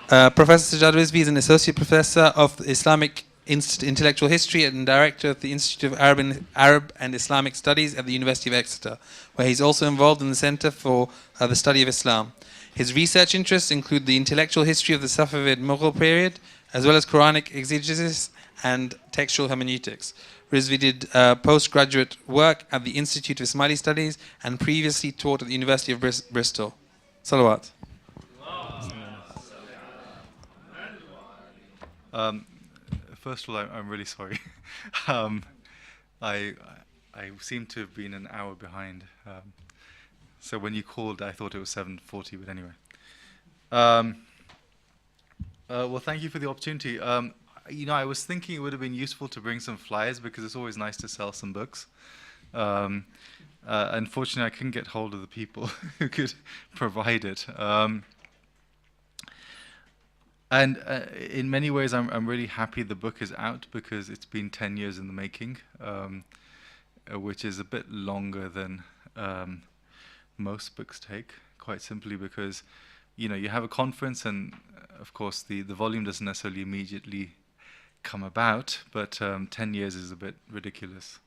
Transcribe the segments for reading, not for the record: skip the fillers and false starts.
Professor Sajjad Rizvi is an associate professor of Islamic Intellectual History and director of the Institute of Arab and Islamic Studies at the University of Exeter, where he's also involved in the Center for the Study of Islam. His research interests include the intellectual history of the Safavid-Mughal period, as well as Quranic exegesis and textual hermeneutics. Rizvi did postgraduate work at the Institute of Ismaili Studies and previously taught at the University of Bristol. Salawat. First of all, I'm really sorry. I seem to have been an hour behind. So when you called, I thought it was 7:40, but anyway. Well, thank you for the opportunity. I was thinking it would have been useful to bring some flyers because it's always nice to sell some books. Unfortunately, I couldn't get hold of the people who could provide it. And in many ways, I'm really happy the book is out because it's been 10 years in the making, which is a bit longer than most books take, quite simply because, you have a conference and, of course, the volume doesn't necessarily immediately come about, but 10 years is a bit ridiculous,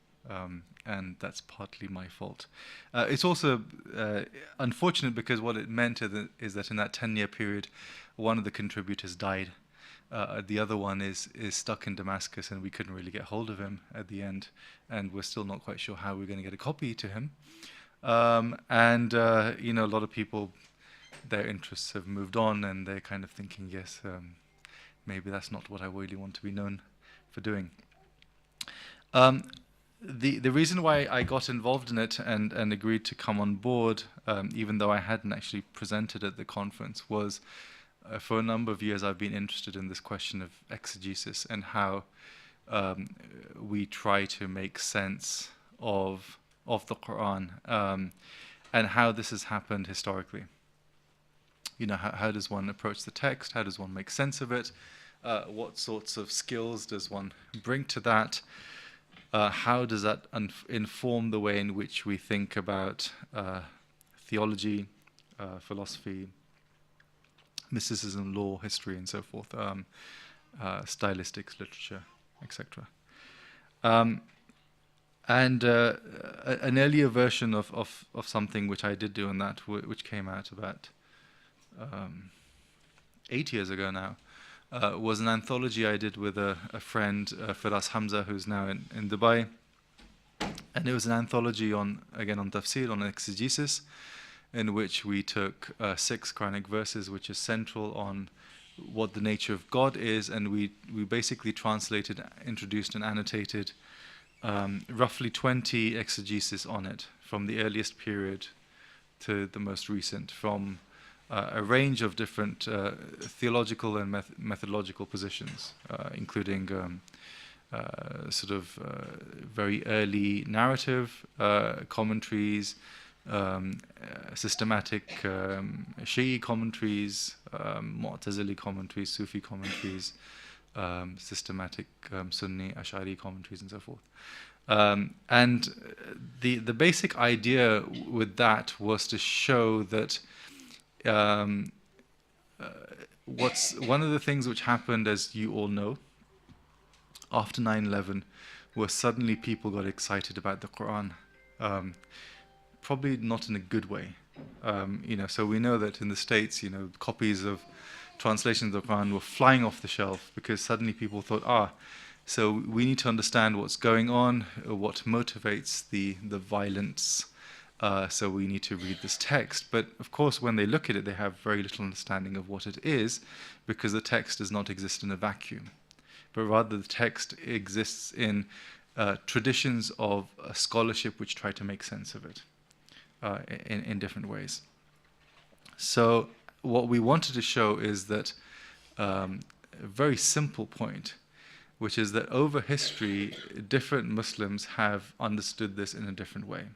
and that's partly my fault. It's also unfortunate because what it meant is that in that 10-year period, one of the contributors died. The other one is stuck in Damascus, and we couldn't really get hold of him at the end, and we're still not quite sure how we're going to get a copy to him. A lot of people, their interests have moved on, and they're kind of thinking, yes, maybe that's not what I really want to be known for doing. The reason why I got involved in it and agreed to come on board, even though I hadn't actually presented at the conference, was for a number of years I've been interested in this question of exegesis and how we try to make sense of the Qur'an and how this has happened historically. How does one approach the text? How does one make sense of it? What sorts of skills does one bring to that? How does that inform the way in which we think about theology, philosophy, mysticism, law, history, and so forth, stylistics, literature, etc. An earlier version of something which I did do on that, which came out about 8 years ago now, was an anthology I did with a friend, Firas Hamza, who's now in Dubai. And it was an anthology on tafsir, on exegesis, in which we took 6 Quranic verses, which is central on what the nature of God is, and we basically translated, introduced, and annotated roughly 20 exegesis on it, from the earliest period to the most recent, from a range of different theological and methodological positions, including very early narrative commentaries, systematic Shi'i commentaries, Mu'tazili commentaries, Sufi commentaries, systematic Sunni Ash'ari commentaries, and so forth. And the basic idea with that was to show that what's one of the things which happened, as you all know, after 9/11, was suddenly people got excited about the Qur'an. Probably not in a good way. So we know that in the States, copies of translations of the Quran were flying off the shelf because suddenly people thought, so we need to understand what's going on, what motivates the violence, so we need to read this text. But of course, when they look at it, they have very little understanding of what it is, because the text does not exist in a vacuum, but rather the text exists in traditions of scholarship which try to make sense of it in different ways. So what we wanted to show is that a very simple point, which is that over history, different Muslims have understood this in a different way.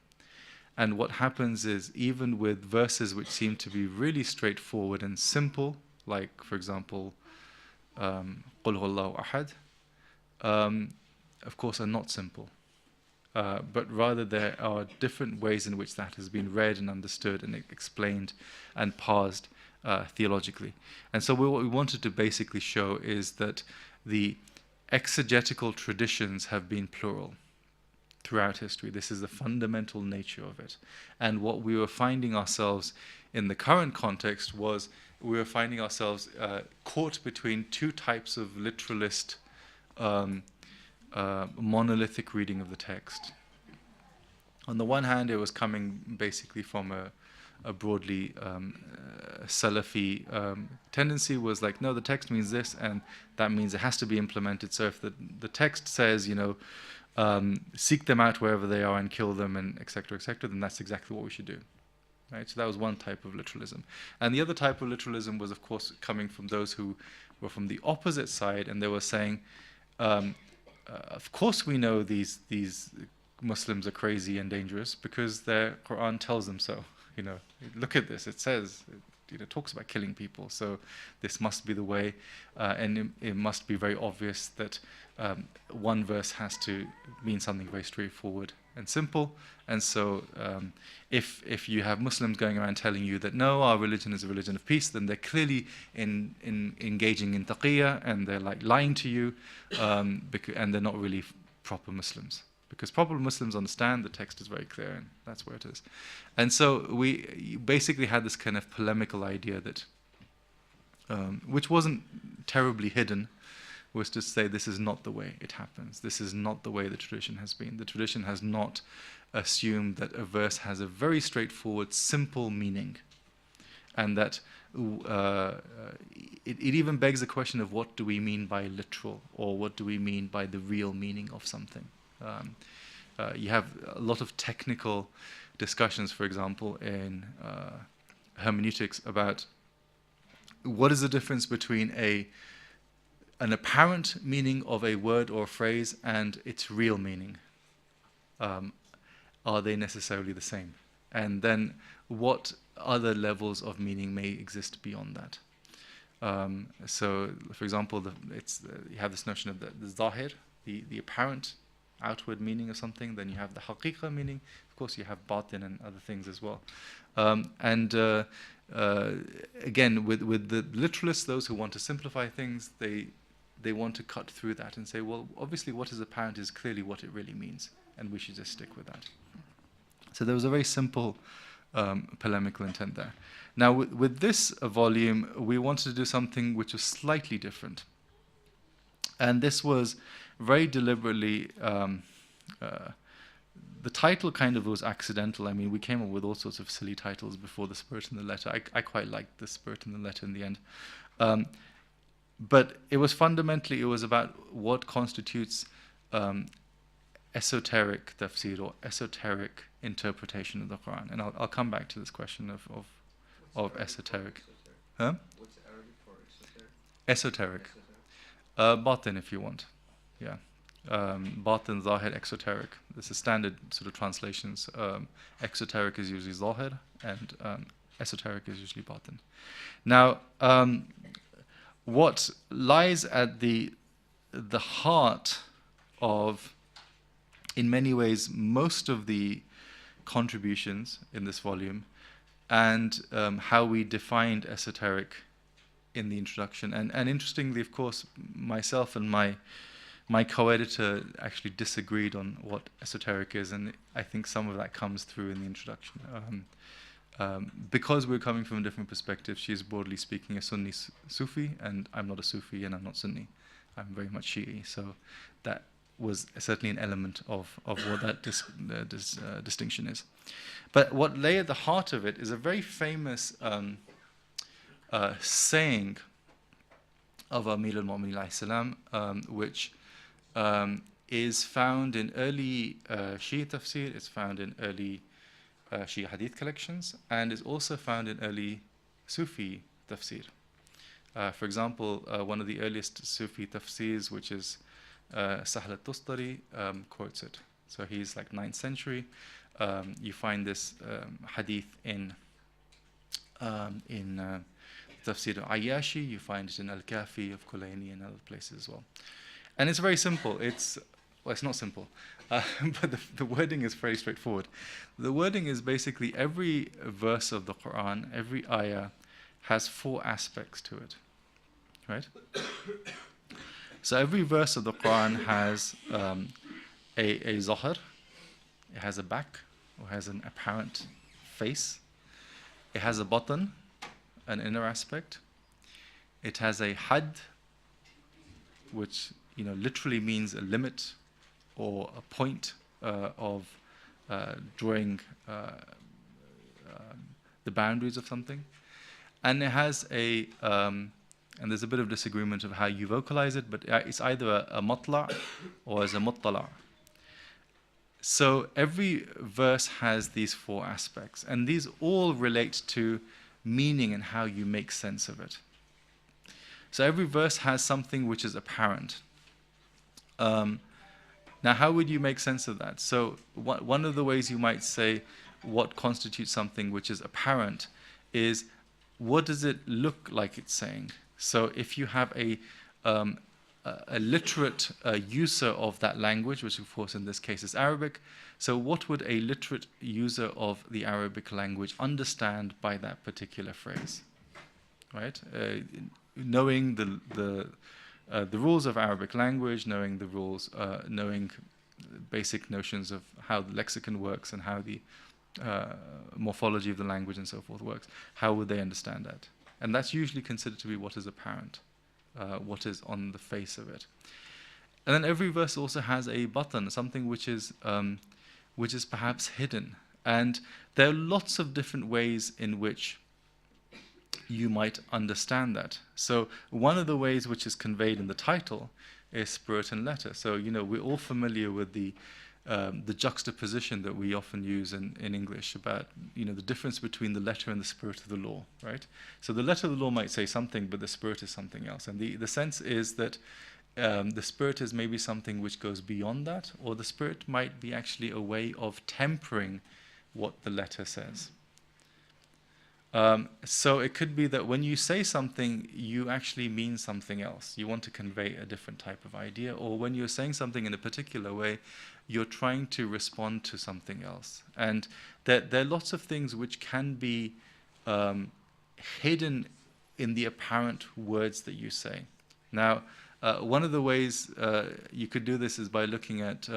And what happens is, even with verses which seem to be really straightforward and simple, like, for example, قُلْ هُوَ اللَّهُ أَحَدٌ, of course, are not simple. But rather there are different ways in which that has been read and understood and explained and parsed theologically. And so what we wanted to basically show is that the exegetical traditions have been plural throughout history. This is the fundamental nature of it. And what we were finding ourselves in the current context was we were finding ourselves caught between two types of literalist monolithic reading of the text. On the one hand, it was coming basically from a broadly Salafi tendency, was like, no, the text means this, and that means it has to be implemented. So if the text says, seek them out wherever they are and kill them, and et cetera, then that's exactly what we should do. Right? So that was one type of literalism. And the other type of literalism was, of course, coming from those who were from the opposite side, and they were saying, of course we know these Muslims are crazy and dangerous because their Qur'an tells them so. Look at this. It says, it talks about killing people. So this must be the way, and it must be very obvious that one verse has to mean something very straightforward and simple. And so if you have Muslims going around telling you that no, our religion is a religion of peace, then they're clearly engaging in taqiyya, and they're like lying to you, and they're not really proper Muslims. Because proper Muslims understand the text is very clear, and that's where it is. And so we basically had this kind of polemical idea that, which wasn't terribly hidden, was to say this is not the way it happens. This is not the way the tradition has been. The tradition has not assumed that a verse has a very straightforward, simple meaning, and that it even begs the question of what do we mean by literal, or what do we mean by the real meaning of something. You have a lot of technical discussions, for example, in hermeneutics about what is the difference between an apparent meaning of a word or a phrase and its real meaning. Are they necessarily the same? And then what other levels of meaning may exist beyond that? So, for example, you have this notion of the zahir, the apparent outward meaning of something. Then you have the haqiqa meaning. Of course, you have batin and other things as well. Again, with the literalists, those who want to simplify things, they want to cut through that and say, well, obviously what is apparent is clearly what it really means, and we should just stick with that. So there was a very simple polemical intent there. Now, with this volume, we wanted to do something which was slightly different. And this was very deliberately, the title kind of was accidental. I mean, we came up with all sorts of silly titles before The Spirit in the Letter. I quite liked The Spirit in the Letter in the end. But it was fundamentally, it was about what constitutes esoteric tafsir, or esoteric interpretation of the Qur'an. And I'll come back to this question of esoteric. Huh? What's Arabic for Esoteric. Batin, if you want. Yeah. Batin, Zahir, exoteric. This is standard sort of translations. Exoteric is usually Zahir, and esoteric is usually Batin. Now, what lies at the heart of, in many ways, most of the contributions in this volume, and how we defined esoteric in the introduction. And interestingly, of course, myself and my co-editor actually disagreed on what esoteric is, and I think some of that comes through in the introduction. Because we're coming from a different perspective, she's broadly speaking a Sunni Sufi, and I'm not a Sufi and I'm not Sunni. I'm very much Shi'i, so that was certainly an element of what that distinction is. But what lay at the heart of it is a very famous saying of Amir al-Mu'minin alayhi salam, which is found in early Shi'i tafsir, it's found in early Shi'i hadith collections, and is also found in early Sufi tafsir. For example, one of the earliest Sufi tafsirs, which is Sahl al-Tustari, quotes it. So he's like 9th century. You find this hadith in Tafsir al-Ayyashi, you find it in Al-Kafi of Kulaini and other places as well. And it's very simple. It's not simple, but the wording is very straightforward. The wording is basically every verse of the Qur'an, every ayah, has 4 aspects to it, right? So every verse of the Quran has a zahar, it has a back, or has an apparent face. It has a batan, an inner aspect. It has a had, which literally means a limit or a point of drawing the boundaries of something. And it has a, and there's a bit of disagreement of how you vocalize it, but it's either a matla' or as a muttala'. So every verse has these 4 aspects, and these all relate to meaning and how you make sense of it. So every verse has something which is apparent. Now, how would you make sense of that? So one of the ways you might say what constitutes something which is apparent is, what does it look like it's saying? So if you have a literate user of that language, which of course in this case is Arabic, so what would a literate user of the Arabic language understand by that particular phrase, right? Knowing the rules of Arabic language, knowing the rules, knowing basic notions of how the lexicon works and how the morphology of the language and so forth works, how would they understand that? And that's usually considered to be what is apparent, what is on the face of it. And then every verse also has a batan, something which is perhaps hidden. And there are lots of different ways in which you might understand that. So one of the ways which is conveyed in the title is spirit and letter. So we're all familiar with the juxtaposition that we often use in English about the difference between the letter and the spirit of the law, right? So the letter of the law might say something, but the spirit is something else. And the sense is that the spirit is maybe something which goes beyond that, or the spirit might be actually a way of tempering what the letter says. So it could be that when you say something, you actually mean something else. You want to convey a different type of idea, or when you're saying something in a particular way, you're trying to respond to something else. And there are lots of things which can be hidden in the apparent words that you say. Now, one of the ways you could do this is by looking at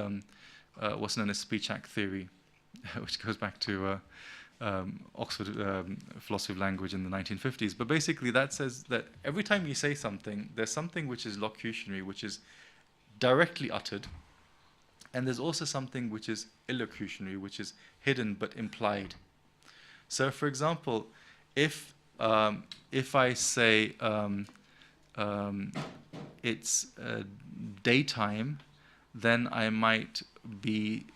what's known as speech act theory, which goes back to Oxford philosophy of language in the 1950s. But basically that says that every time you say something, there's something which is locutionary, which is directly uttered, and there's also something which is illocutionary, which is hidden but implied. So for example, if I say it's daytime, then I might be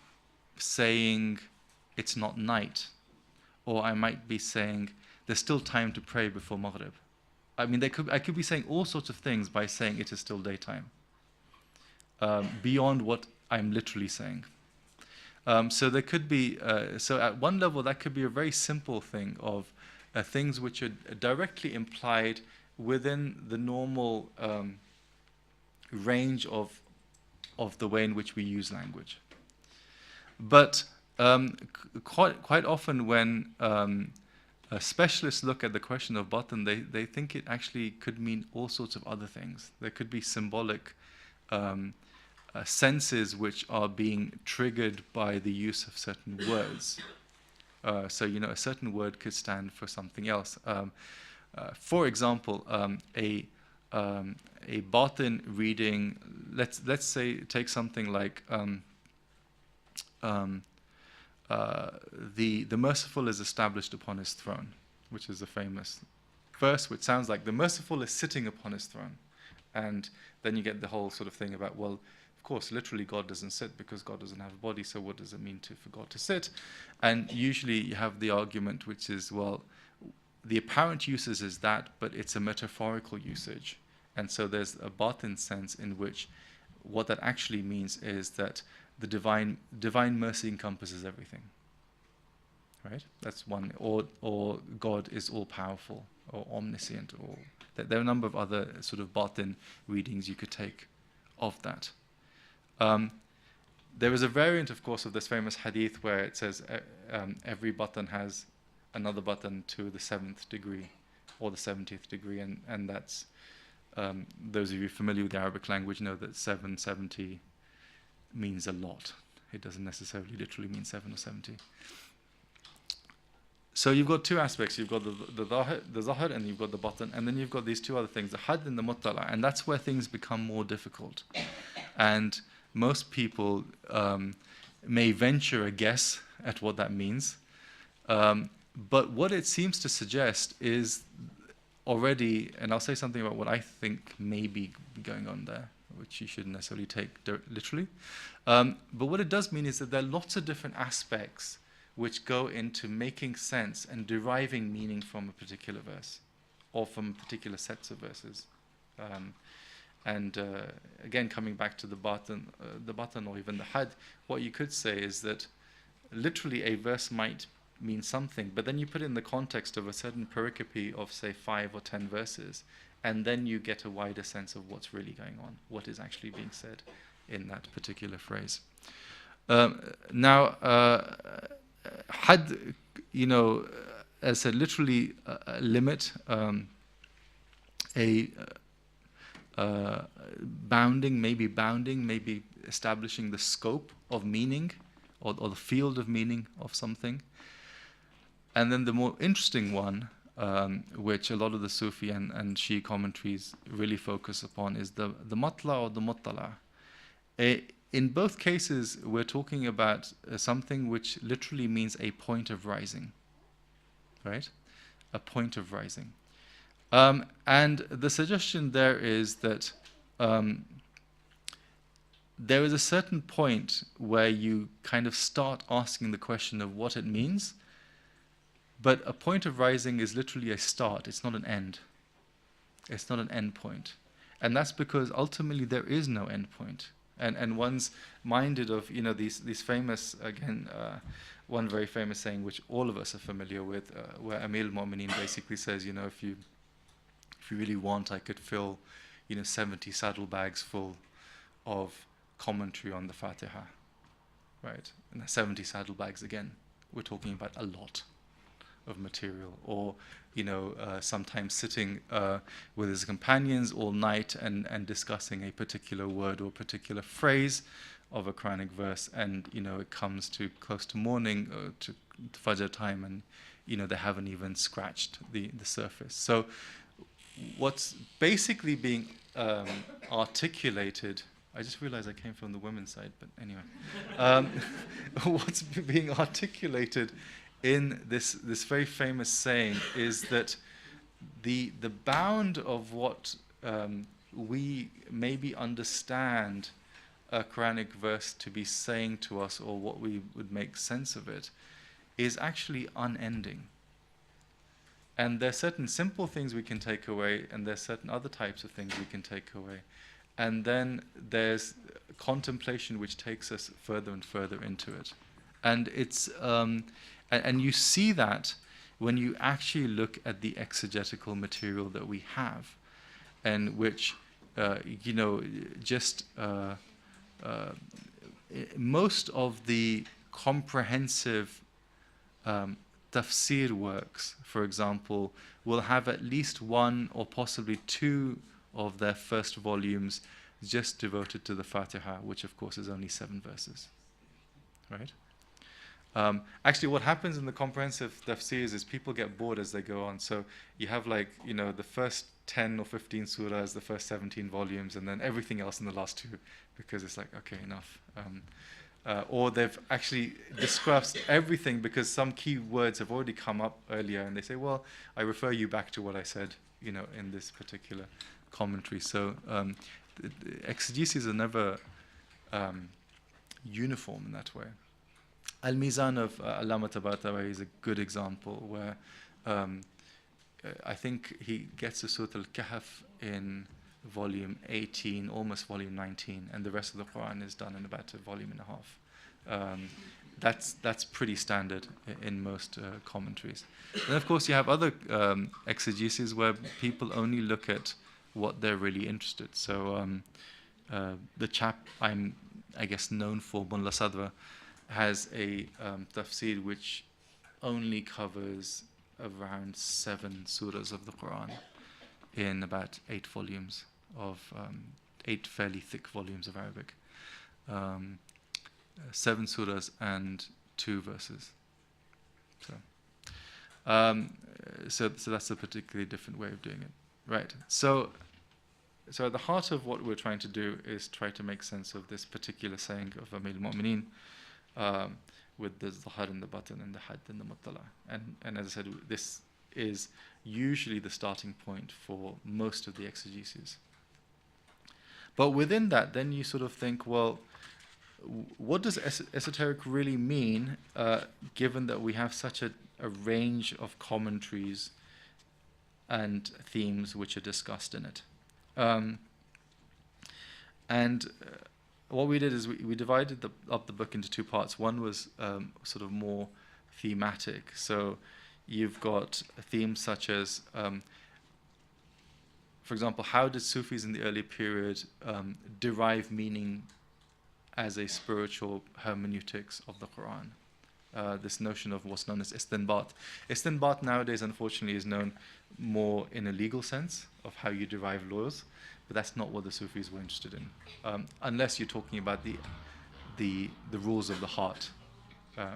saying it's not night. Or I might be saying there's still time to pray before Maghrib. I mean, I could be saying all sorts of things by saying it is still daytime, beyond what I'm literally saying. So there could be, so at one level that could be a very simple thing of things which are directly implied within the normal range of the way in which we use language. But quite often when specialists look at the question of batan, they think it actually could mean all sorts of other things. There could be symbolic senses which are being triggered by the use of certain words. So a certain word could stand for something else. For example, a batan reading, let's say take something like the merciful is established upon his throne, which is a famous verse which sounds like the merciful is sitting upon his throne. And then you get the whole sort of thing about, well, of course, literally God doesn't sit because God doesn't have a body, so what does it mean for God to sit? And usually you have the argument which is, well, the apparent usage is that, but it's a metaphorical usage. And so there's a batin sense in which what that actually means is that the divine mercy encompasses everything, right? That's one. Or God is all powerful or omniscient. Or there are a number of other sort of batin readings you could take of that. There is a variant, of course, of this famous hadith where it says every batan has another batan to the 7th degree, or the 70th degree, and that's those of you familiar with the Arabic language know that 770 means a lot. It doesn't necessarily literally mean 7 or 70. So you've got two aspects. You've got the zahir, and you've got the batan, and then you've got these two other things, the had and the muttala, and that's where things become more difficult. And most people may venture a guess at what that means. But what it seems to suggest is already, and I'll say something about what I think may be going on there, which you shouldn't necessarily take literally. But what it does mean is that there are lots of different aspects which go into making sense and deriving meaning from a particular verse or from particular sets of verses. Again, coming back to the batan or even the had, what you could say is that literally a verse might mean something, but then you put it in the context of a certain pericope of, say, 5 or 10 verses, and then you get a wider sense of what's really going on, what is actually being said in that particular phrase. Had, as I said, literally a limit, bounding, maybe establishing the scope of meaning or the field of meaning of something. And then the more interesting one, which a lot of the Sufi and Shia commentaries really focus upon, is the matla or the muttala. In both cases, we're talking about something which literally means a point of rising, right? A point of rising. And the suggestion there is that there is a certain point where you kind of start asking the question of what it means, but a point of rising is literally a start, it's not an end. It's not an end point. And that's because ultimately there is no end point. And one's minded of, these famous, again, one very famous saying which all of us are familiar with, where Amir al-Mu'mineen basically says, if you really want, I could fill, 70 saddlebags full of commentary on the Fatiha, right? And that's 70 saddlebags again. We're talking about a lot of material. Or, sometimes sitting with his companions all night and discussing a particular word or particular phrase of a Quranic verse, and, it comes to close to morning, to Fajr time, and, they haven't even scratched the surface. So what's basically being articulated, I just realized I came from the women's side, but anyway. What's being articulated in this very famous saying is that the bound of what we maybe understand a Quranic verse to be saying to us, or what we would make sense of it, is actually unending. And there are certain simple things we can take away, and there are certain other types of things we can take away. And then there's contemplation which takes us further and further into it. And it's and you see that when you actually look at the exegetical material that we have, and which most of the comprehensive tafsir works, for example, will have at least one or possibly two of their first volumes just devoted to the Fatiha, which of course is only 7 verses, right? Actually, what happens in the comprehensive tafsirs is people get bored as they go on. So you have the first 10 or 15 surahs, the first 17 volumes, and then everything else in the last 2, because it's like, okay, enough. Or they've actually discussed everything because some key words have already come up earlier, and they say, well, I refer you back to what I said, in this particular commentary. So the exegesis are never uniform in that way. Al-Mizan of Allama Tabatabai is a good example where I think he gets to Surah Al-Kahf in volume 18, almost volume 19, and the rest of the Qur'an is done in about a volume and a half. That's pretty standard in most commentaries. And of course you have other exegeses where people only look at what they're really interested. So the chap I'm, I guess, known for, Mullah Sadra, has a tafsir which only covers of around 7 surahs of the Qur'an in about 8 volumes of 8 fairly thick volumes of Arabic. 7 surahs and 2 verses. So that's a particularly different way of doing it, right? So at the heart of what we're trying to do is try to make sense of this particular saying of Amir al-Mu'mineen, with the zahar and the button and the had and the muttala. And as I said, this is usually the starting point for most of the exegesis. But within that, then you sort of think, well, what does esoteric really mean, given that we have such a range of commentaries and themes which are discussed in it? What we did is we divided up the book into 2 parts. One was sort of more thematic. So you've got themes such as, for example, how did Sufis in the early period derive meaning as a spiritual hermeneutics of the Qur'an? This notion of what's known as istinbat. Istinbat nowadays, unfortunately, is known more in a legal sense of how you derive laws, but that's not what the Sufis were interested in, unless you're talking about the rules of the heart,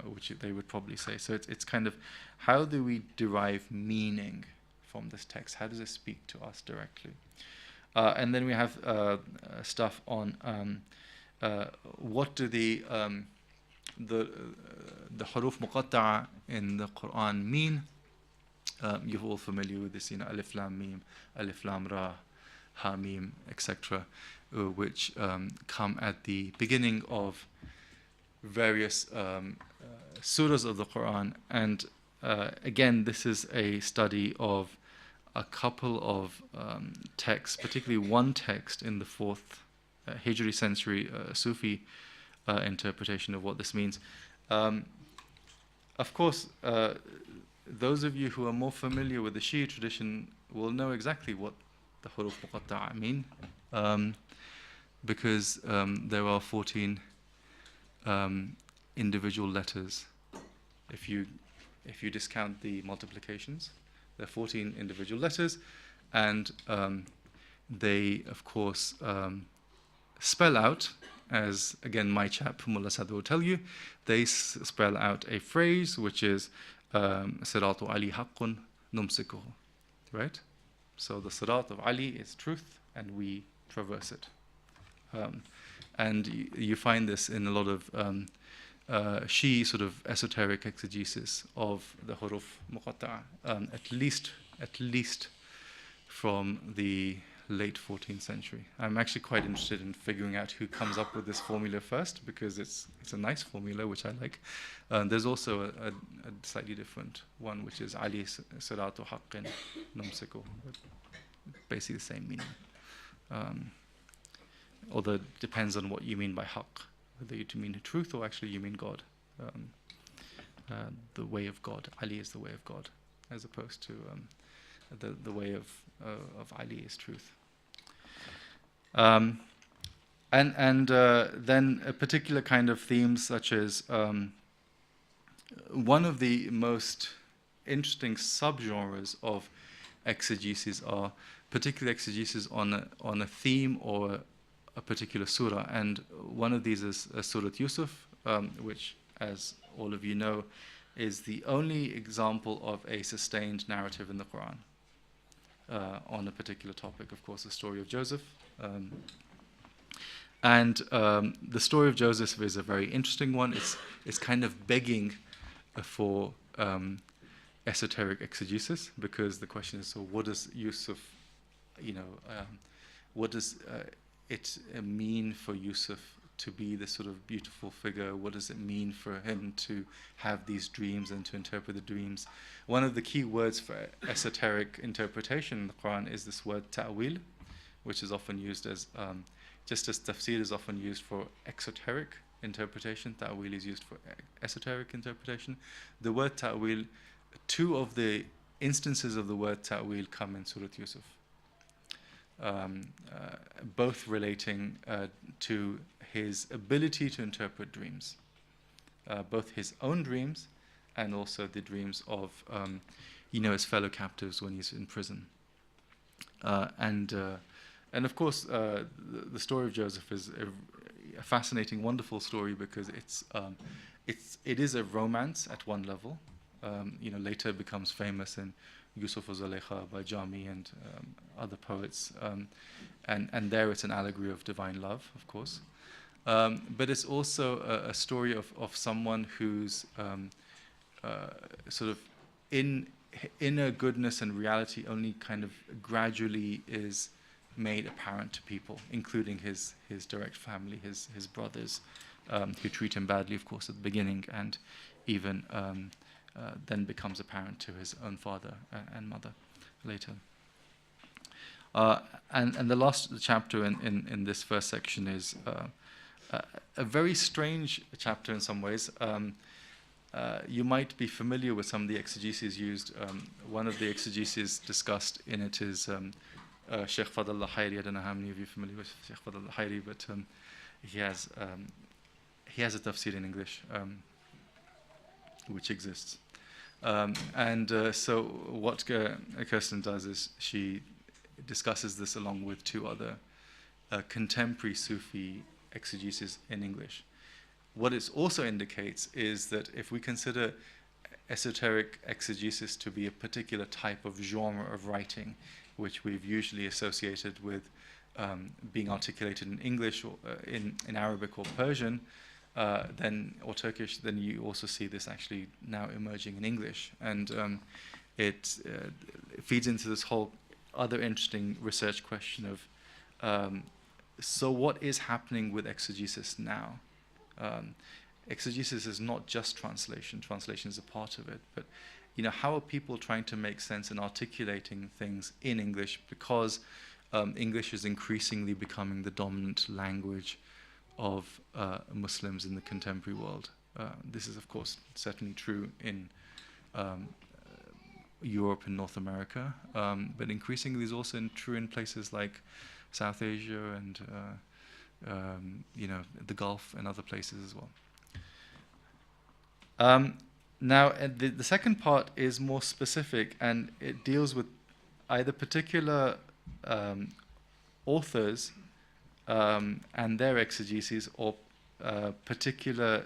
which they would probably say. So it's kind of, how do we derive meaning from this text? How does it speak to us directly? And then we have stuff on what do the huruf muqatta'a in the Quran mean. You're all familiar with this, alif lam mim, alif lam ra, ha mim, etc., which come at the beginning of various surahs of the Quran. And again, this is a study of a couple of texts, particularly one text in the 4th Hijri century Sufi interpretation of what this means. Of course, those of you who are more familiar with the Shia tradition will know exactly what the huruf muqatta'a mean, because there are 14 individual letters. If you discount the multiplications, there are 14 individual letters, and they, of course, spell out, as again my chap Mullah Sad will tell you, they spell out a phrase which is Siratu Ali haqqun numsikuhu, right? So the Sirat of Ali is truth, and we traverse it. And you find this in a lot of Shi sort of esoteric exegesis of the huruf muqatta'a, at least from the late 14th century. I'm actually quite interested in figuring out who comes up with this formula first, because it's a nice formula which I like. There's also a slightly different one, which is Ali Siratu Haqqin Numsiku, basically the same meaning. Although it depends on what you mean by haqq, whether you mean the truth or actually you mean God, the way of God. Ali is the way of God, as opposed to the way of Ali is truth. And then a particular kind of themes, such as one of the most interesting subgenres of exegesis are particular exegesis on a theme or a particular surah. And one of these is Surah Yusuf, which, as all of you know, is the only example of a sustained narrative in the Quran on a particular topic. Of course, the story of Joseph. And the story of Joseph is a very interesting one. It's kind of begging for esoteric exegesis, because the question is, so what does Yusuf, what does it mean for Yusuf to be this sort of beautiful figure? What does it mean for him to have these dreams and to interpret the dreams? One of the key words for esoteric interpretation in the Quran is this word ta'wil, which is often used as, just as tafsir is often used for exoteric interpretation, ta'wil is used for esoteric interpretation. The word ta'wil, 2 of the instances of the word ta'wil come in Surah Yusuf, both relating to his ability to interpret dreams, both his own dreams and also the dreams of his fellow captives when he's in prison. And of course, the story of Joseph is a fascinating, wonderful story because it is a romance at one level. Later becomes famous in Yusuf Zulaykha by Jami and other poets, and there it's an allegory of divine love, of course. But it's also a story of someone who's sort of inner goodness and reality only kind of gradually is made apparent to people, including his direct family, his brothers, who treat him badly, of course, at the beginning, and even then becomes apparent to his own father and mother later. And the last chapter in this first section is a very strange chapter in some ways. You might be familiar with some of the exegeses used. One of the exegeses discussed in it is Sheikh Fadl al-Hayri. I don't know how many of you are familiar with Sheikh Fadl al-Hayri, but he has a tafsir in English, which exists. So what Kirsten does is she discusses this along with two other contemporary Sufi exegeses in English. What it also indicates is that if we consider esoteric exegesis to be a particular type of genre of writing, which we've usually associated with being articulated in English or in Arabic or Persian, or Turkish, then you also see this actually now emerging in English. And it feeds into this whole other interesting research question of, so what is happening with exegesis now? Exegesis is not just translation. Translation is a part of it. But how are people trying to make sense and articulating things in English, because English is increasingly becoming the dominant language of Muslims in the contemporary world. This is, of course, certainly true in Europe and North America, but increasingly is also true in places like South Asia and the Gulf and other places as well. Now, the second part is more specific, and it deals with either particular authors and their exegeses, or particular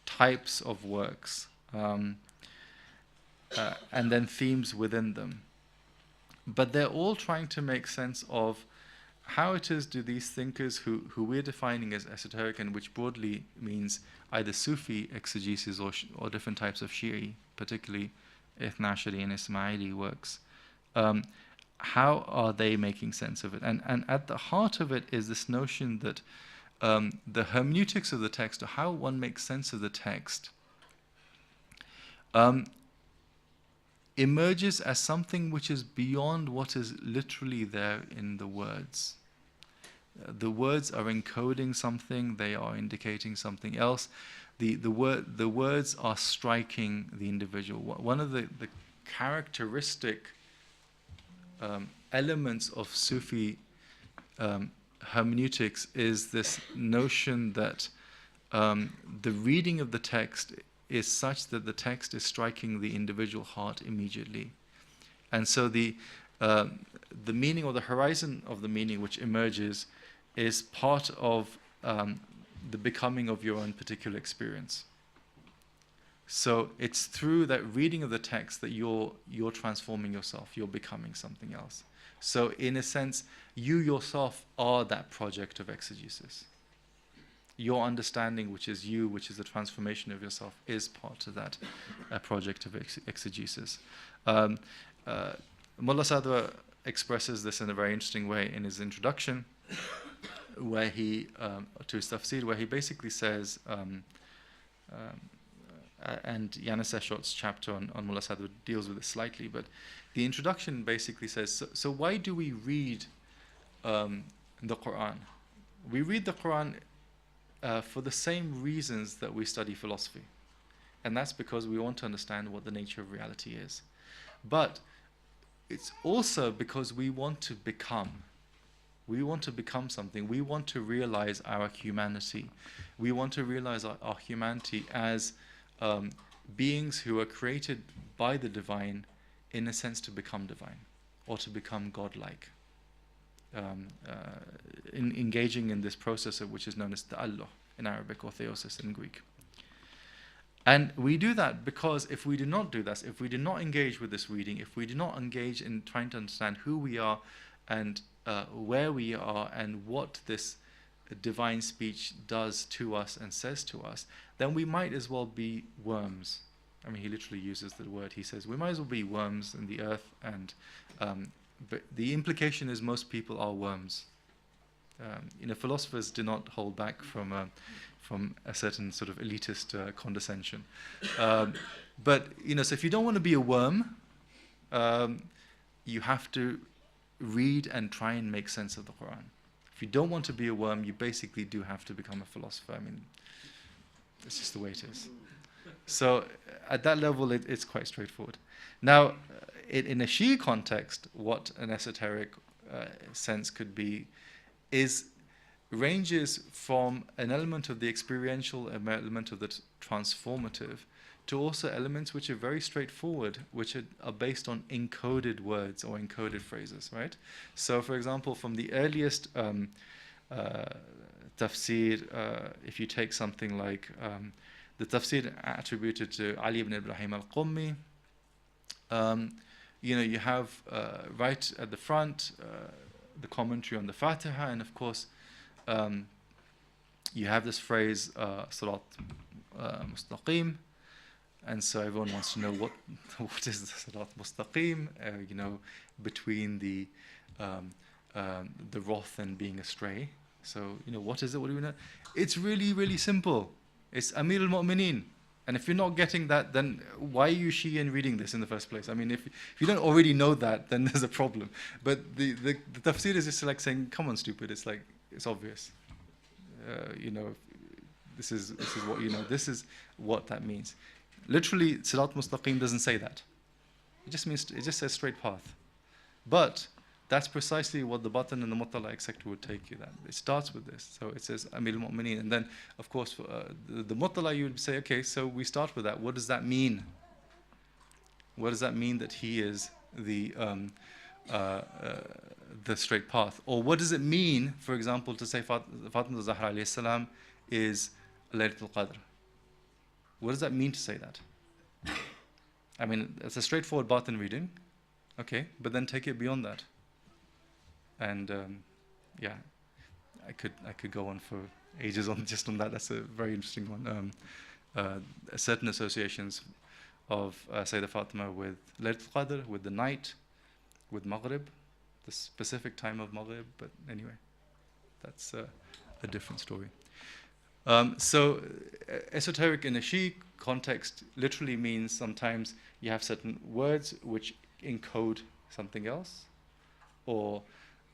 types of works, and then themes within them. But they're all trying to make sense of how it is do these thinkers who we're defining as esoteric, and which broadly means either Sufi exegesis or different types of Shi'i, particularly Ithna Ashari and Ismaili works, how are they making sense of it? And at the heart of it is this notion that the hermeneutics of the text, or how one makes sense of the text, emerges as something which is beyond what is literally there in the words. The words are encoding something, they are indicating something else. The words are striking the individual. One of the characteristic elements of Sufi hermeneutics is this notion that the reading of the text is such that the text is striking the individual heart immediately. And so the meaning, or the horizon of the meaning which emerges, is part of the becoming of your own particular experience. So it's through that reading of the text that you're transforming yourself, you're becoming something else. So in a sense, you yourself are that project of exegesis. Your understanding, which is you, which is the transformation of yourself, is part of that project of exegesis. Mullah Sadwa expresses this in a very interesting way in his introduction, where he, to his tafsir, where he basically says, and Yanis Eshot's chapter on Mullah Sadwa deals with it slightly, but the introduction basically says, so why do we read the Qur'an? We read the Qur'an for the same reasons that we study philosophy. And that's because we want to understand what the nature of reality is. But it's also because we want to become. We want to become something. We want to realize our humanity. We want to realize our humanity as beings who are created by the divine in a sense, to become divine or to become godlike. In engaging in this process of which is known as ta'alluh in Arabic or theosis in Greek. And we do that because if we do not do that, if we do not engage with this reading, if we do not engage in trying to understand who we are and where we are and what this divine speech does to us and says to us, then we might as well be worms. I mean, he literally uses the word. He says we might as well be worms in the earth, and but the implication is most people are worms. Philosophers do not hold back from a certain sort of elitist condescension. But so if you don't want to be a worm, you have to read and try and make sense of the Qur'an. If you don't want to be a worm, you basically do have to become a philosopher. I mean, it's just the way it is. So at that level, it's quite straightforward. Now, in a Shia context, what an esoteric sense could be ranges from an element of the experiential, an element of the transformative, to also elements which are very straightforward, which are based on encoded words or encoded phrases, right? So, for example, from the earliest tafsir, if you take something like the tafsir attributed to Ali ibn Ibrahim al-Qummi, you have right at the front the commentary on the Fatiha, and of course you have this phrase Sirat Mustaqim, and so everyone wants to know what is the Sirat Mustaqim, between the wrath and being astray. So what is it? What do we know? It's really, really simple. It's Amir al-Mu'mineen. And if you're not getting that, then why are you Shian reading this in the first place? I mean, if you don't already know that, then there's a problem. But the tafsir is just like saying, come on, stupid. It's like, it's obvious. This is what you know. This is what that means. Literally, Sirat Mustaqim doesn't say that. It just says straight path. But that's precisely what the Batan and the Muttala, etc. would take you. That it starts with this. So it says Amir al-Mu'mineen, and then of course the Muttala, you would say, okay, so we start with that. What does that mean? What does that mean that he is the straight path? Or what does it mean, for example, to say Fatima Zahra alayhi salam is Laylatul Qadr? What does that mean to say that? I mean, it's a straightforward Batan reading, okay, but then take it beyond that. And I could go on for ages on that. That's a very interesting one. Certain associations of Sayyidah Fatima with Laylatul Qadr, with the night, with Maghrib, the specific time of Maghrib. But anyway, that's a different story. So esoteric in a Shia context literally means sometimes you have certain words which encode something else, or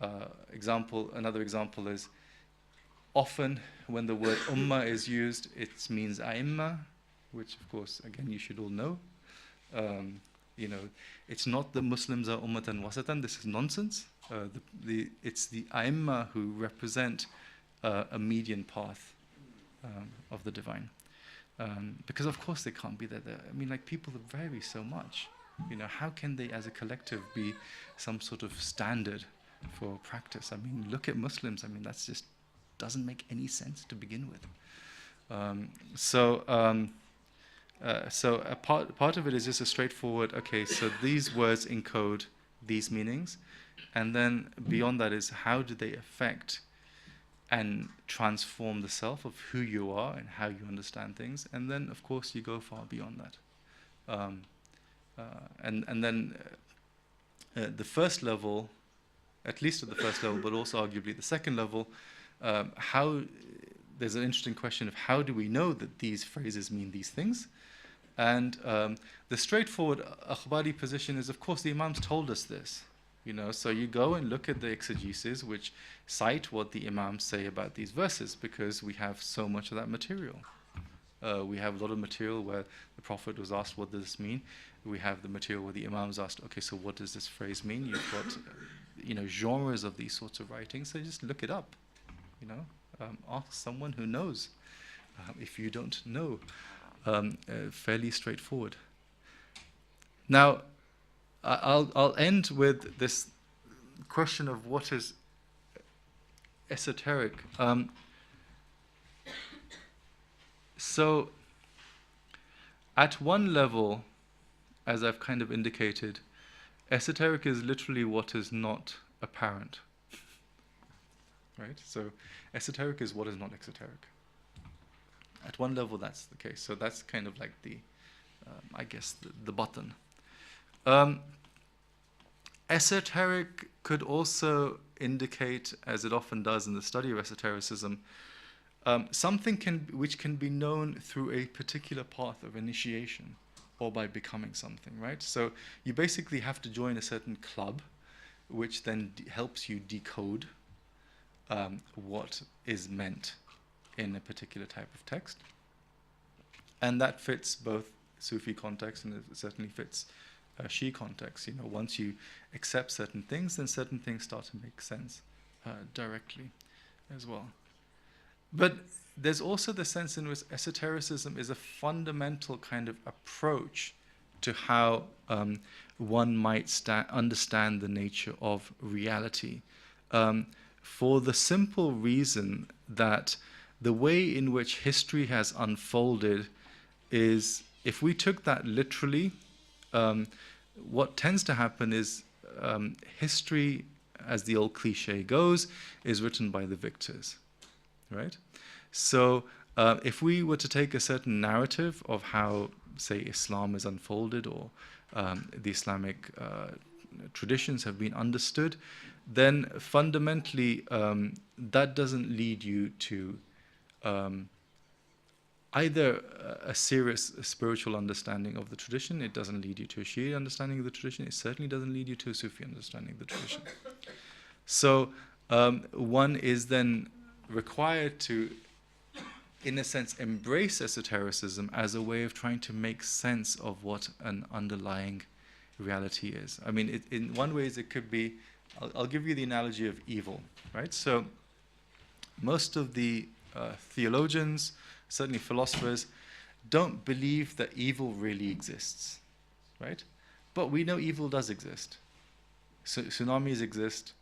another example is often when the word ummah is used, it means a'imma, which of course again you should all know. It's not the Muslims are ummatan wasatan. This is nonsense. It's the a'imma who represent a median path of the divine, because of course they can't be there. I mean, like, people vary so much. How can they, as a collective, be some sort of standard for practice? I mean, look at Muslims. I mean, that's just doesn't make any sense to begin with. So a part of it is just a straightforward, okay, so these words encode these meanings, and then beyond that is how do they affect and transform the self of who you are and how you understand things, and then of course you go far beyond that. And then the first level, at least at the first level, but also arguably the second level, there's an interesting question of how do we know that these phrases mean these things? And the straightforward akhbari position is, of course, the Imams told us this. So you go and look at the exegesis which cite what the Imams say about these verses, because we have so much of that material. We have a lot of material where the Prophet was asked, what does this mean? We have the material where the Imams asked, okay, so what does this phrase mean? You've got genres of these sorts of writings, so just look it up. Ask someone who knows. If you don't know, fairly straightforward. Now, I'll end with this question of what is esoteric. So, at one level, as I've kind of indicated, esoteric is literally what is not apparent. Right? So, esoteric is what is not exoteric. At one level, that's the case. So that's kind of like the, I guess, the button. Esoteric could also indicate, as it often does in the study of esotericism, something which can be known through a particular path of initiation or by becoming something, right? So you basically have to join a certain club, which then helps you decode what is meant in a particular type of text. And that fits both Sufi context and it certainly fits Shi context. You know, once you accept certain things, then certain things start to make sense directly as well. But there's also the sense in which esotericism is a fundamental kind of approach to how one might understand the nature of reality. For the simple reason that the way in which history has unfolded is, if we took that literally, what tends to happen is history, as the old cliche goes, is written by the victors, right? So if we were to take a certain narrative of how, say, Islam is unfolded or the Islamic traditions have been understood, then fundamentally that doesn't lead you to either a serious spiritual understanding of the tradition, it doesn't lead you to a Shia understanding of the tradition, it certainly doesn't lead you to a Sufi understanding of the tradition. So one is then required to, in a sense, embrace esotericism as a way of trying to make sense of what an underlying reality is. I mean, in one way it could be, I'll give you the analogy of evil, right? So most of the theologians, certainly philosophers, don't believe that evil really exists, right? But we know evil does exist. So tsunamis exist,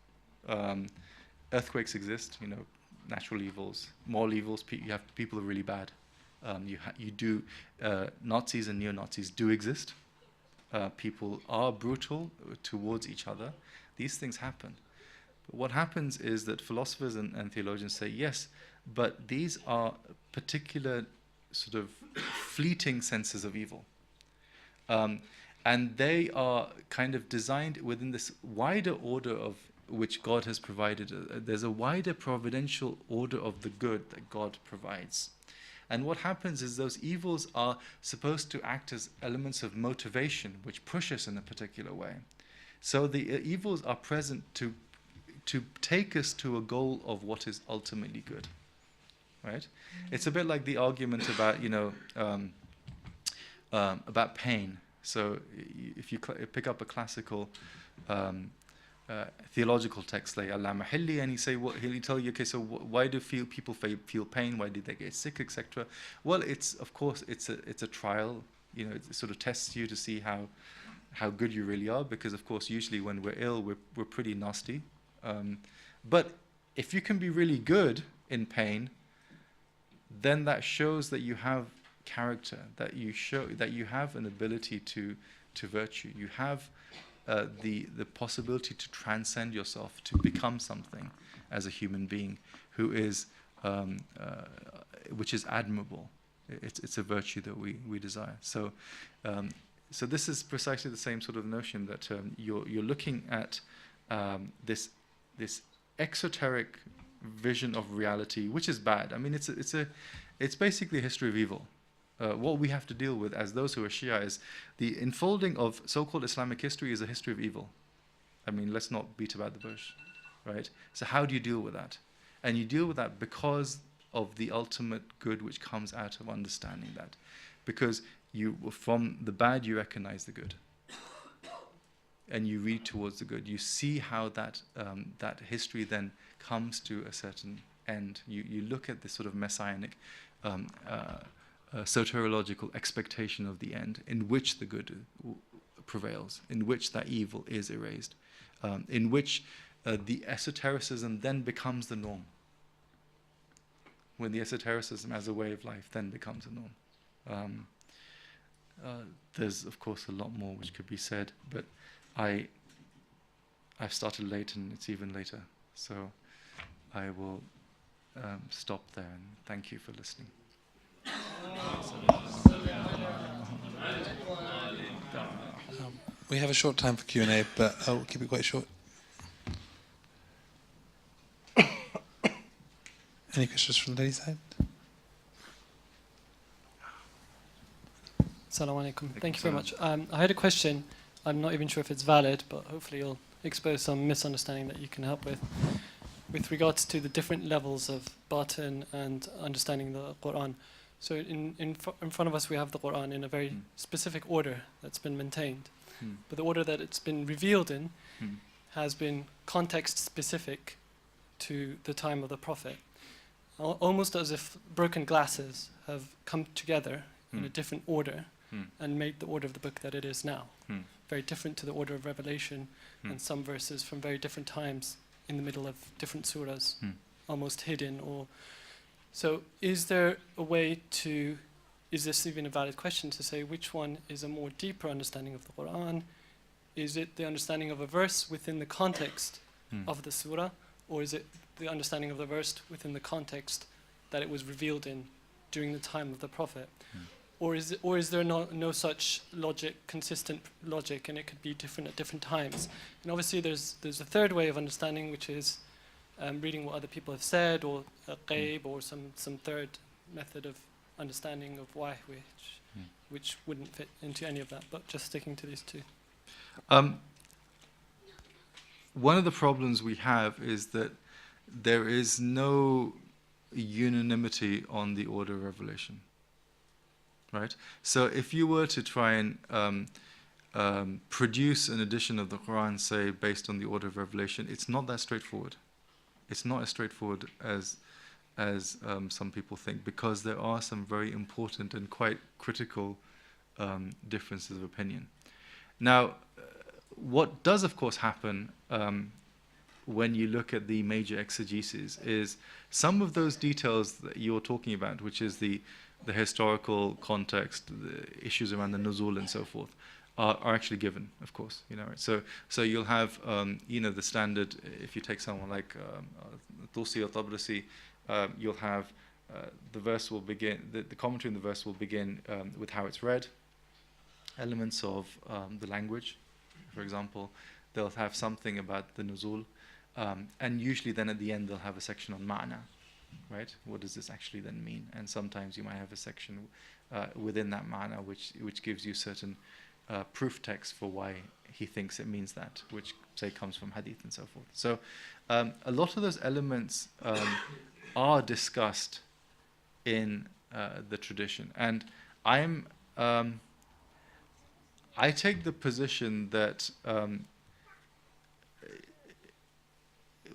earthquakes exist, you know, natural evils, moral evils. You have people who are really bad. Nazis and neo-Nazis do exist. People are brutal towards each other. These things happen. But what happens is that philosophers and theologians say, yes, but these are particular sort of fleeting senses of evil. And they are kind of designed within this wider order of which God has provided. There's a wider providential order of the good that God provides. And what happens is those evils are supposed to act as elements of motivation which push us in a particular way. So the evils are present to take us to a goal of what is ultimately good, right? It's a bit like the argument about, you know, about pain. So if you pick up a classical theological text like Allama Hilli, and he'll tell you, okay, so why do people feel pain? Why do they get sick, etc.? Well, of course it's a trial. You know, it sort of tests you to see how good you really are, because of course usually when we're ill we're pretty nasty. But if you can be really good in pain, then that shows that you have character, that you have an ability to virtue. You have the possibility to transcend yourself, to become something as a human being who is which is admirable. It's a virtue that we desire. So this is precisely the same sort of notion that you're looking at this exoteric vision of reality, which is bad. I mean, it's basically a history of evil. What we have to deal with as those who are Shia is the unfolding of so-called Islamic history is a history of evil. I mean, let's not beat about the bush, right? So how do you deal with that? And you deal with that because of the ultimate good which comes out of understanding that. Because from the bad you recognize the good. And you read towards the good. You see how that history then comes to a certain end. You look at this sort of messianic soteriological expectation of the end, in which the good prevails, in which that evil is erased, in which the esotericism then becomes the norm. When the esotericism as a way of life then becomes a norm. There's of course a lot more which could be said, but I've started late and it's even later, so I will stop there and thank you for listening. We have a short time for Q&A, but I'll keep it quite short. Any questions from the ladies' side? Assalamu alaikum. Thank you very much. I had a question. I'm not even sure if it's valid, but hopefully you'll expose some misunderstanding that you can help with regards to the different levels of batin and understanding the Qur'an. So in front of us we have the Qur'an in a very specific order that's been maintained. But the order that it's been revealed in has been context specific to the time of the Prophet. Almost as if broken glasses have come together in a different order and made the order of the book that it is now. Very different to the order of revelation, and some verses from very different times in the middle of different surahs, almost hidden. So is there a way to, is this even a valid question to say which one is a more deeper understanding of the Qur'an? Is it the understanding of a verse within the context of the surah, or is it the understanding of the verse within the context that it was revealed in during the time of the Prophet? Or is there no such consistent logic, and it could be different at different times? And obviously there's a third way of understanding, which is reading what other people have said, or a ghaib, or some third method of understanding of why, which wouldn't fit into any of that, but just sticking to these two. One of the problems we have is that there is no unanimity on the order of revelation. Right? So if you were to try and produce an edition of the Quran, say, based on the order of revelation, it's not that straightforward. It's not as straightforward as some people think, because there are some very important and quite critical differences of opinion. Now, what does, of course, happen when you look at the major exegeses is some of those details that you're talking about, which is the historical context, the issues around the nuzul and so forth, are actually given, of course. Right? So you'll have, the standard. If you take someone like Tusi or Tabrisi, you'll have the verse will begin. The commentary in the verse will begin with how it's read, elements of the language, for example. They'll have something about the nuzul, and usually then at the end they'll have a section on ma'na. Right? What does this actually then mean? And sometimes you might have a section within that ma'na which gives you certain proof text for why he thinks it means that, which say comes from hadith and so forth. So a lot of those elements are discussed in the tradition, and I take the position that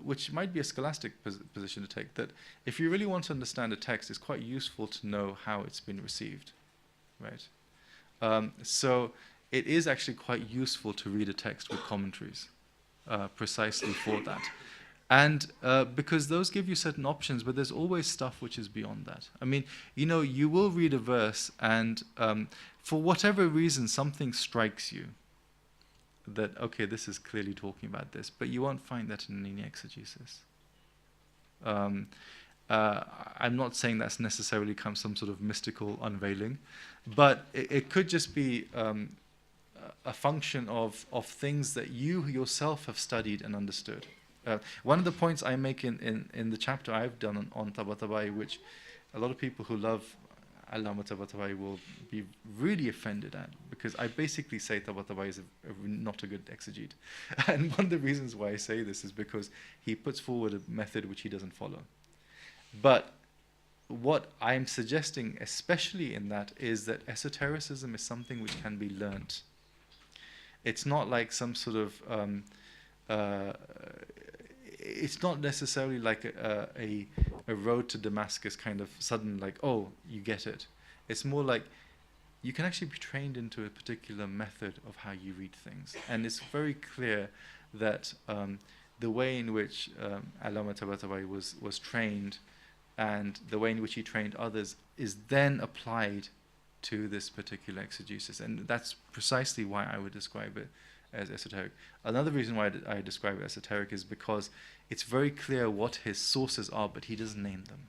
which might be a scholastic position to take, that if you really want to understand a text, it's quite useful to know how it's been received, right? So it is actually quite useful to read a text with commentaries, precisely for that. And because those give you certain options, but there's always stuff which is beyond that. I mean, you will read a verse and for whatever reason, something strikes you that, okay, this is clearly talking about this, but you won't find that in any exegesis. I'm not saying that's necessarily some sort of mystical unveiling, but it could just be a function of things that you yourself have studied and understood. One of the points I make in the chapter I've done on Tabatabai, which a lot of people who love Allama Tabatabai will be really offended at, because I basically say Tabatabai is not a good exegete. And one of the reasons why I say this is because he puts forward a method which he doesn't follow. But what I'm suggesting, especially in that, is that esotericism is something which can be learnt. It's not like some sort of it's not necessarily like a road to Damascus kind of sudden, like, oh, you get it. It's more like you can actually be trained into a particular method of how you read things. And it's very clear that the way in which Allama Tabatabai was trained and the way in which he trained others is then applied to this particular exegesis. And that's precisely why I would describe it as esoteric. Another reason why I describe it as esoteric is because it's very clear what his sources are, but he doesn't name them.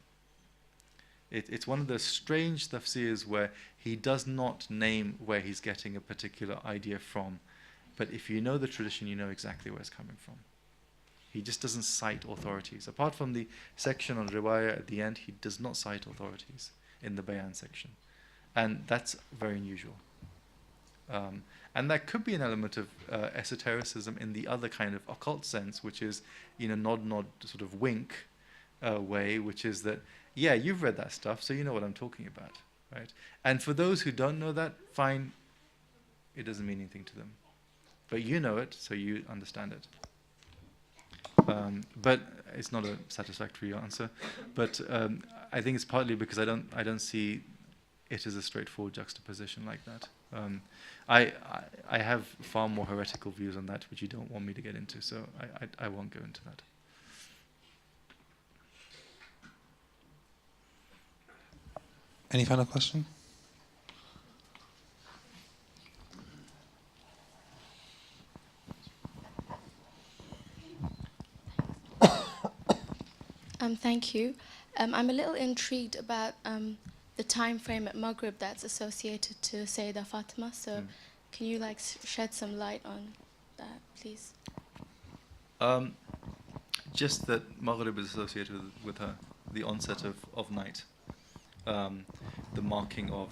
It's one of those strange tafsirs where he does not name where he's getting a particular idea from. But if you know the tradition, you know exactly where it's coming from. He just doesn't cite authorities. Apart from the section on riwayah at the end, he does not cite authorities in the bayan section. And that's very unusual. And that could be an element of esotericism in the other kind of occult sense, which is, nod, sort of wink way, which is that, yeah, you've read that stuff, so you know what I'm talking about, right? And for those who don't know that, fine, it doesn't mean anything to them. But you know it, so you understand it. But it's not a satisfactory answer. But I think it's partly because I don't see it as a straightforward juxtaposition like that. I have far more heretical views on that, which you don't want me to get into, so I won't go into that. Any final question? Thank you. I'm a little intrigued about the time frame at Maghrib that's associated to Sayyidah Fatima. So can you shed some light on that, please? Just that Maghrib is associated with her, the onset of night, the marking of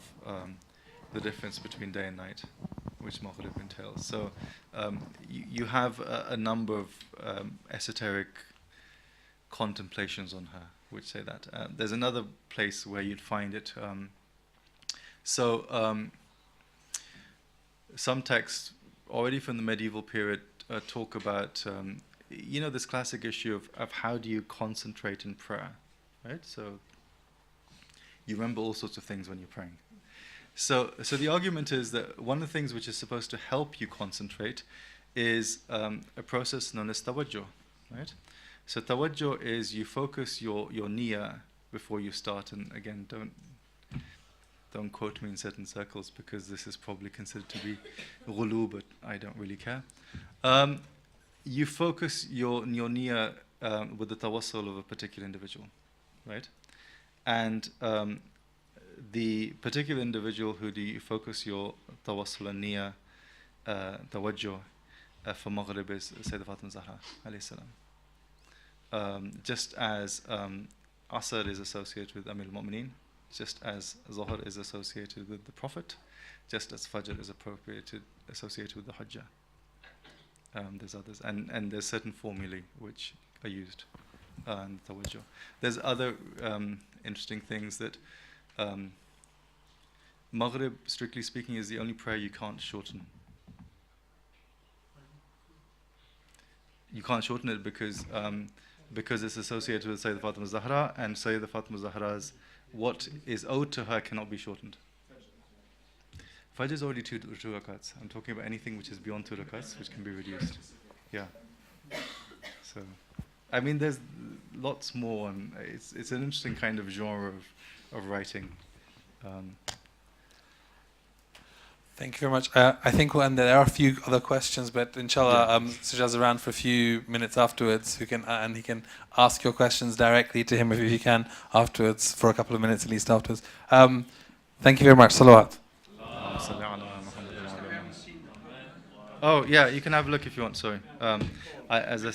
the difference between day and night, which Maghrib entails. So you have a number of esoteric contemplations on her, which say that. There's another place where you'd find it. Some texts, already from the medieval period, talk about, this classic issue of how do you concentrate in prayer, right? So you remember all sorts of things when you're praying. So the argument is that one of the things which is supposed to help you concentrate is a process known as tawajjuh, right? So tawajjuh is you focus your niyyah before you start, and again, don't quote me in certain circles because this is probably considered to be ghulu, but I don't really care. You focus your niyyah with the tawassul of a particular individual, right? And the particular individual who do you focus your tawassul and niyyah, tawajjuh for Maghrib is Sayyidah Fatima Zahra alayhi salam. Just as Asr is associated with Amir al-Mu'mineen, just as Zuhr is associated with the Prophet, just as Fajr is associated with the Hajjah. There's others, and there's certain formulae which are used in Tawajjuh. There's other interesting things that Maghrib, strictly speaking, is the only prayer you can't shorten. You can't shorten it because it's associated with Sayyidah Fatima Zahra, and Sayyidah Fatima Zahra's what is owed to her cannot be shortened. Fajr is already two rakats. I'm talking about anything which is beyond 2 rakats, which can be reduced. Yeah. So, I mean, there's lots more, and it's an interesting kind of genre of writing. Thank you very much. I think there are a few other questions, but inshallah, Sajjad's around for a few minutes afterwards. He can ask your questions directly to him if you can afterwards, for a couple of minutes at least afterwards. Thank you very much. Salawat. Oh yeah, you can have a look if you want. Sorry. As I